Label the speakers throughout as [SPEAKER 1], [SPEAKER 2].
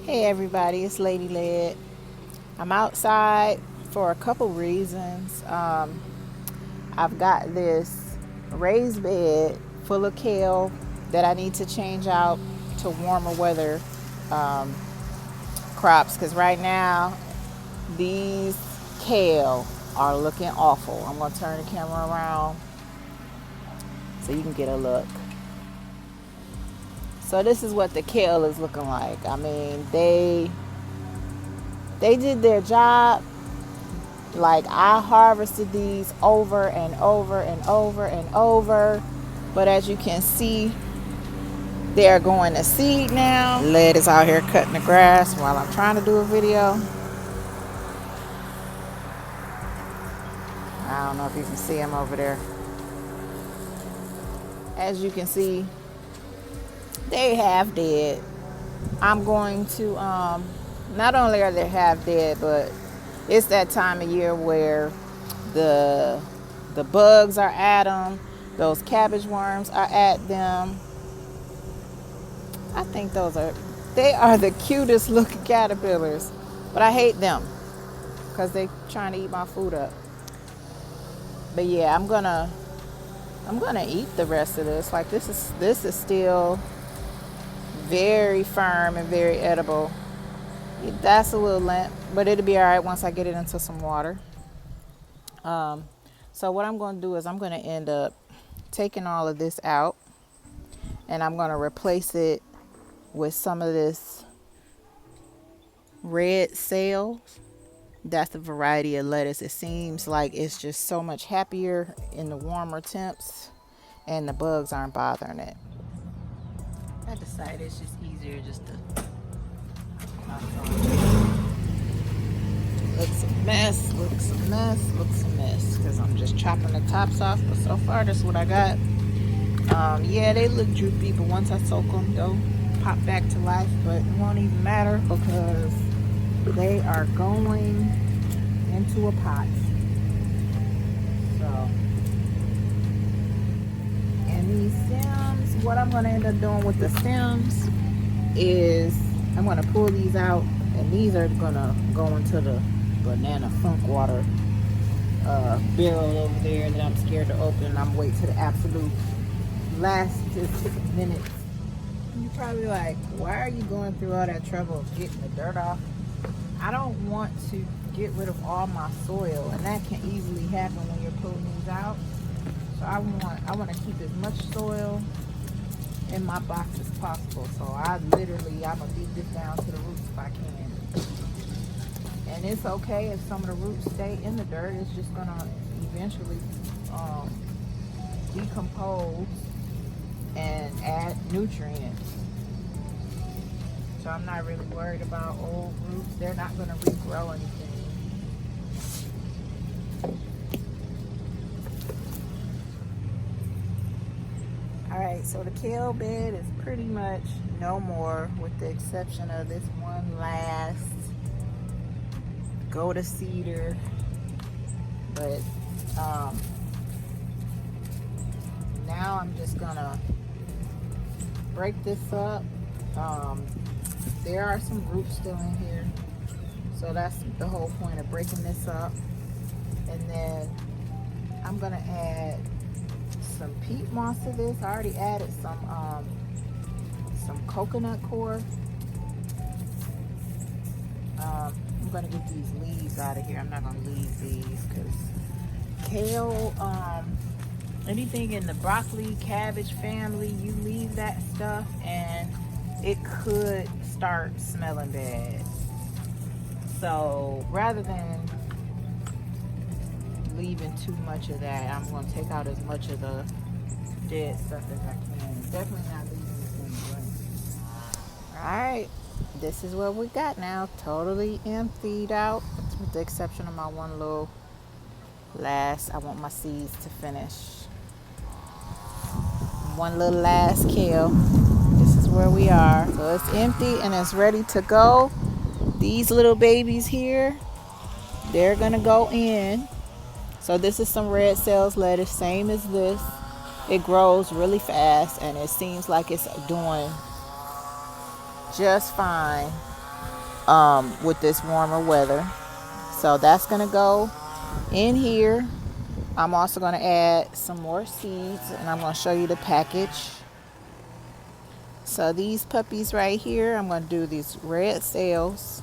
[SPEAKER 1] Hey everybody, it's Lady Led. I'm outside for a couple reasons. I've got this raised bed full of kale that I need to change out to warmer weather um, crops because right now these kale are looking awful. I'm going to turn the camera around so you can get a look. So this is what the kale is looking like. I mean, they did their job. Like, I harvested these over and over and over and over, but as you can see, they're going to seed now. Led is out here cutting the grass while I'm trying to do a video. I don't know if you can see him over there. As you can see, they half dead. I'm going to not only are they half dead, but it's that time of year where the bugs are at them, those cabbage worms are at them. I think they are the cutest looking caterpillars, but I hate them because they trying to eat my food up. But yeah, I'm gonna eat the rest of this. Like, this is still very firm and very edible. That's a little limp, but it'll be all right once I get it into some water. So what I'm going to do is I'm going to end up taking all of this out, and I'm going to replace it with some of this red sales. That's the variety of lettuce. It seems like it's just so much happier in the warmer temps, and the bugs aren't bothering it. I decided it's just easier just to looks a mess, looks a mess, looks a mess, because I'm just chopping the tops off. But so far, that's what I got. Yeah, they look droopy, but once I soak them, they'll pop back to life. But it won't even matter because they are going into a pot. So, and these stems, what I'm going to end up doing with the stems is I'm going to pull these out, and these are going to go into the banana funk water barrel over there that I'm scared to open. I'm waiting to the absolute last minute. You're probably like, why are you going through all that trouble of getting the dirt off? I don't want to get rid of all my soil, and that can easily happen when you're pulling these out. So I want to keep as much soil in my box as possible. So I'm gonna dig this down to the roots if I can. And it's okay if some of the roots stay in the dirt. It's just gonna eventually decompose and add nutrients. So I'm not really worried about old roots. They're not gonna regrow anything. Alright, so the kale bed is pretty much no more, with the exception of this one last go to cedar. But now I'm just gonna break this up. There are some roots still in here, so that's the whole point of breaking this up. And then I'm gonna add some peat moss to this. I already added some coconut coir. I'm gonna get these leaves out of here. I'm not gonna leave these because kale, anything in the broccoli, cabbage family, you leave that stuff and it could start smelling bad. So rather than leaving too much of that, I'm going to take out as much of the dead stuff as I can. Definitely not leaving anything blank. Alright, this is what we got now. Totally emptied out, with the exception of my one little last. I want my seeds to finish. One little last kale. This is where we are. So it's empty and it's ready to go. These little babies here, they're going to go in. So this is some red sales lettuce, same as this. It grows really fast and it seems like it's doing just fine. with this warmer weather. So that's gonna go in here. I'm also gonna add some more seeds, and I'm gonna show you the package. So these puppies right here, I'm gonna do these red sails,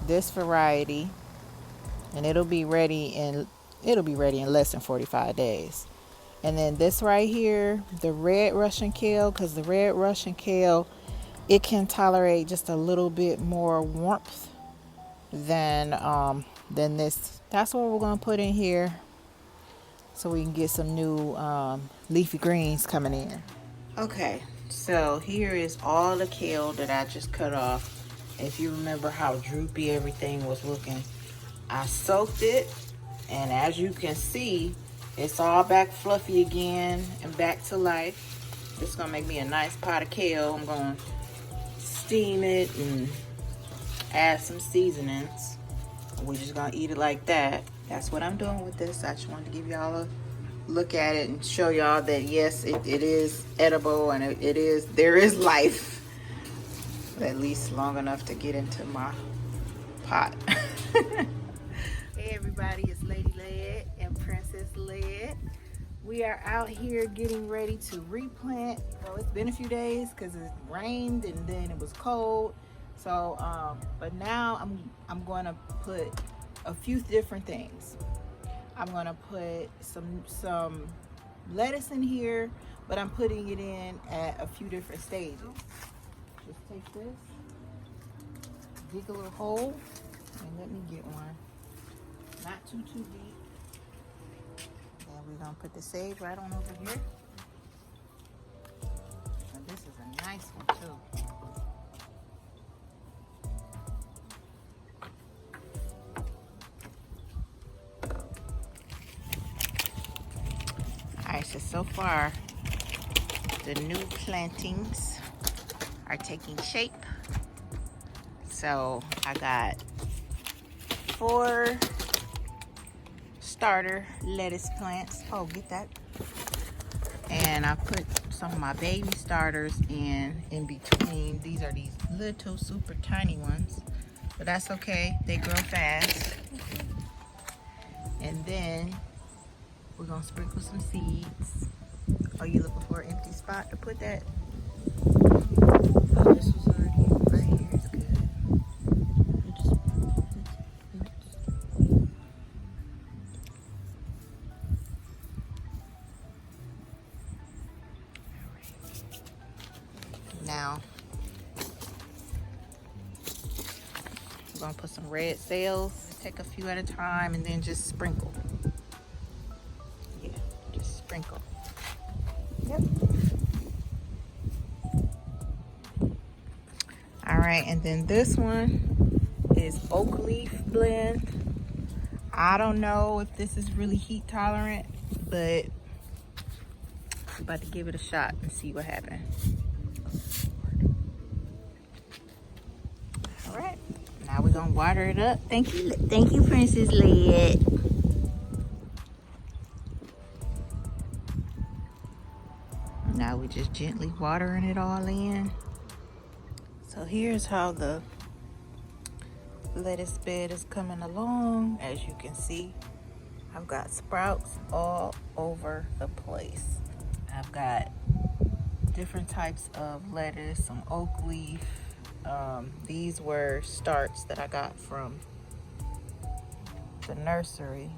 [SPEAKER 1] this variety, and it'll be ready in less than 45 days. And then this right here, the red Russian kale, because the red Russian kale, it can tolerate just a little bit more warmth than this. That's what we're gonna put in here, so we can get some new leafy greens coming in. Okay, so here is all the kale that I just cut off. If you remember how droopy everything was looking, I soaked it, and as you can see, it's all back fluffy again and back to life. This is gonna make me a nice pot of kale. I'm gonna steam it and add some seasonings. We're just gonna eat it like that. That's what I'm doing with this. I just wanted to give y'all a look at it and show y'all that yes, it is edible, and there is life, at least long enough to get into my pot. Hey everybody, it's Lady Led and Princess Led. We are out here getting ready to replant. So it's been a few days because it rained and then it was cold. So but now I'm going to put a few different things. I'm going to put some lettuce in here, but I'm putting it in at a few different stages. Just take this, dig a little hole, and let me get one. Not too deep. And we're going to put the sage right on over here. And this is a nice one too. Alright, so far the new plantings are taking shape. So I got 4 starter lettuce plants. Oh, get that. And I put some of my baby starters in between. These are these little super tiny ones, but that's okay. They grow fast. And then we're gonna sprinkle some seeds. Are you looking for an empty spot to put that? Oh, this was already right here. It's good. Now we're gonna put some red sails. Take a few at a time and then just sprinkle. Yeah, just sprinkle. Yep. All right, and then this one is oak leaf blend. I don't know if this is really heat tolerant, but I'm about to give it a shot and see what happens. All right, now we're gonna water it up. Thank you, Princess Led. Now we're just gently watering it all in. So here's how the lettuce bed is coming along. As you can see, I've got sprouts all over the place. I've got different types of lettuce, some oak leaf. These were starts that I got from the nursery.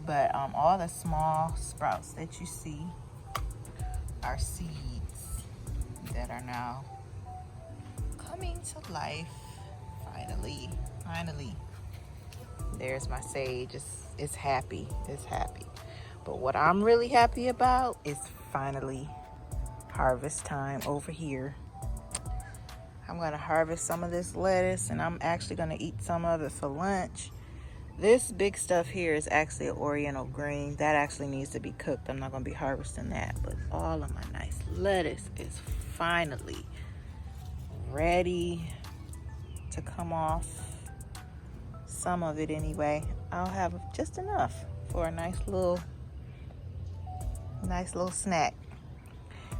[SPEAKER 1] But all the small sprouts that you see are seeds that are now coming to life. Finally. There's my sage. It's happy. It's happy. But what I'm really happy about is finally harvest time over here. I'm gonna harvest some of this lettuce, and I'm actually gonna eat some of it for lunch. This big stuff here is actually an oriental green. That actually needs to be cooked. I'm not gonna be harvesting that, but all of my nice lettuce is finally ready to come off. Some of it anyway. I'll have just enough for a nice little snack.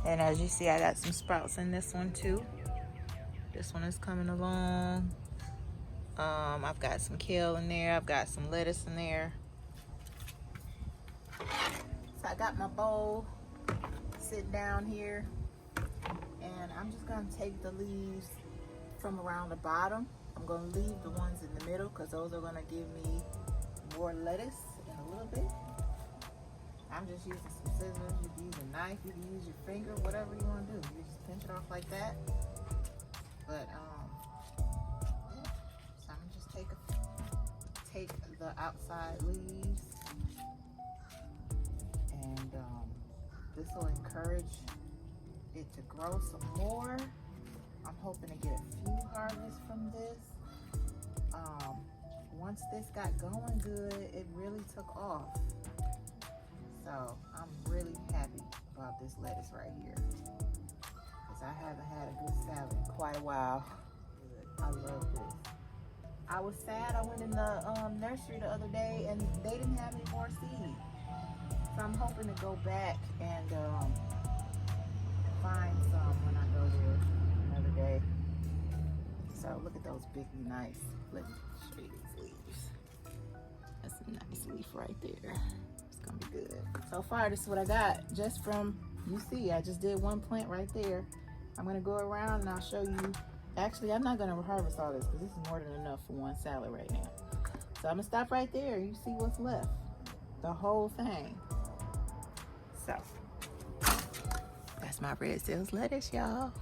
[SPEAKER 1] And as you see, I got some sprouts in this one too. This one is coming along. I've got some kale in there. I've got some lettuce in there. So I got my bowl sitting down here, and I'm just gonna take the leaves from around the bottom. I'm gonna leave the ones in the middle because those are gonna give me more lettuce in a little bit. I'm just using some scissors. You can use a knife, you can use your finger, whatever you want to do. You just pinch it off like that. But yeah. So I'm gonna just take the outside leaves, and this will encourage it to grow some more. I'm hoping to get a few harvests from this. Once this got going good, it really took off. So I'm really happy about this lettuce right here, because I haven't had a good salad in quite a while. I love this. I was sad. I went in the nursery the other day and they didn't have any more seeds. So I'm hoping to go back and find some when I go there another day. So look at those big, nice, let me show you these leaves. That's a nice leaf right there. It's gonna be good. So far, this is what I got just from, you see, I just did one plant right there. I'm gonna go around and I'll show you. Actually, I'm not gonna harvest all this because this is more than enough for one salad right now. So I'm gonna stop right there. You see what's left, the whole thing. So that's my red sales lettuce, y'all.